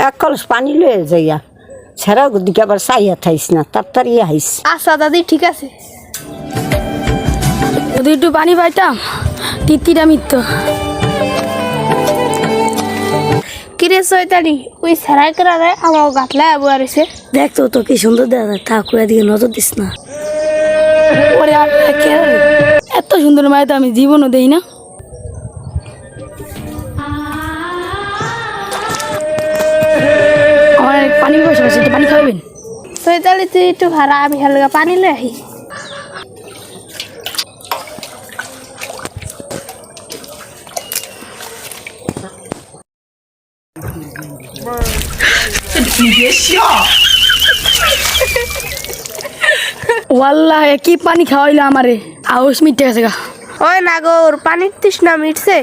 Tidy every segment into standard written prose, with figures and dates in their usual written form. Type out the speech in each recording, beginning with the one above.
এক কলস পানি লয়ে যাইয়া ছাড়া দিকে আবার চাইয়া থাইস না তাড়াতাড়ি আইস। আচ্ছা দাদি ঠিক আছে। যদি একটু পানি পাইতাম তিতিটা মিত্ত। কিরে চৈতালি ওই সেরাই করে আমার গাতলা আবুয়া রয়েছে। দেখতো তো কি সুন্দর দেখা যায়, ঠাকুরের দিকে নজর দিস না। ওরে এত সুন্দর মায়ের তো আমি জীবনও দেই না। আমার পানি বসে বসে একটু পানি খাওয়াবেন? চৈতালি তুই একটু ভাড়া আমি হালকা পানি লয়ে আহি। ওয়াল্লাহ কি পানি খাওয়াইলো আমারে, আউস মিটে গেছে গা। ওই নাগর পানির তৃষ্ণা মিটছে?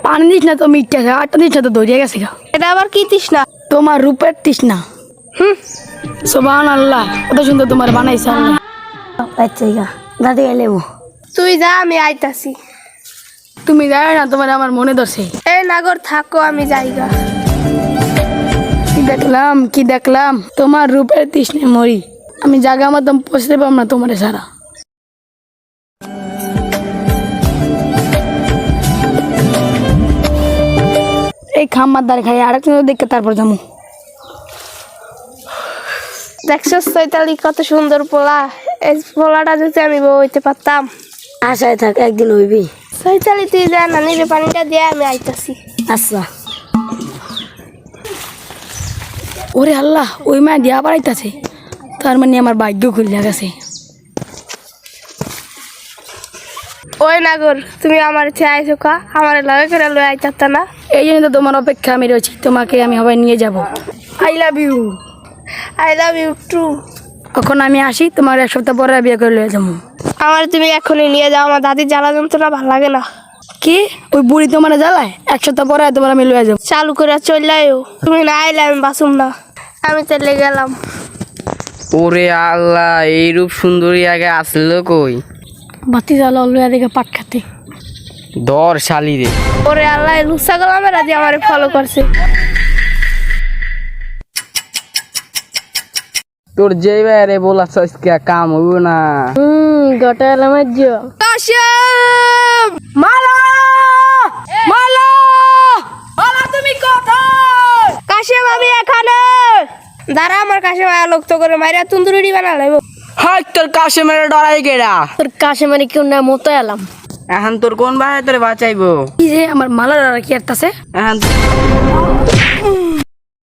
পানি দিস না তো মিটে গেছে, আটটা দিস না তো দৌড়িয়ে গেছে গা। এটা আবার কি তৃষ্ণা? তোমার রূপের তৃষ্ণা। সুবহানাল্লাহ, কত সুন্দর তোমার বানাইছে আল্লাহ। আচ্ছা গা দাদি গেলে তুই যা আমি আইতাছি। তুমি যাই না, তোমার আমার মনে ধরছে। এই নাগর থাকো আমি যাইগা। কি দেখলাম তোমার রূপের তৃষ্ণে মরি, আমি জায়গা মতন পৌঁছতে পারব না তোমার সারা। এই খাম্মার দ্বারে খাই আরেকজন দেখে তারপর যাবো। দেখছো চৈতালি কত সুন্দর পোলা, এই পোলাটা যদি আমি বউ হইতে পারতাম। আশায় থাক একদিন হইবি। চৈতালি তুই যা নানির পানিটা দিয়ে আমি আইতাছি। আচ্ছা। ওরে আল্লাহ, ওই মায়া দিয়া বাড়াইতেছে, তার মানে আমার ভাগ্য খুলে গেছে। ওই নাগর তুমি আমার চেয়ে আইছো কা, আমার লাগে করে লয়ে আইতাতা না? এই জন্য তো তোমার অপেক্ষা আমি রয়েছি, তোমাকে আমি হবাই নিয়ে যাব। I love you. I love you too. কখন আমি আসি, তোমার এক সপ্তাহ পরে বিয়ে করে লয়ে যাবো। আমার তুমি এখনই নিয়ে যাও, আমার দাদির জ্বালা যন্ত্রণা ভালো লাগে না। কি ওই বুড়ি তোমার জ্বালায়? এক সপ্তাহ পরে তোমার আমি লয়ে যাবো। চালু করে চললাইও, তুমি না আইলে আমি বাসুম না। আমি চলে গেলাম। ওরে আল্লাহ, এই রূপ সুন্দরী আগে আসলো কই? বাতি জ্বালা লয়ে দেখে পাট খাতে। দর শালি রে। ওরে আল্লাহ, লুসা গোলামের আজ আমারে ফলো করছে। তোর যেই বাইরে বলাছ কাম হইব না। গোটা এলাম কাশেম মালা মালা মালা, তুমি কোথায়? কাশেম আমি এখানে। দাঁড়া, আমার কাশেম আয়া লোক তো করে মাইরা তুন্দুরি বানা লাইব। হাই তোর কাশে মেরে ডরাই কেডা? তোর কাশে মানে কেউ না মতো এলাম। এখন তোর কোন ভাই তোরে বাঁচাইবো? কি যে আমার মালার আর কি একটা আছে। এখন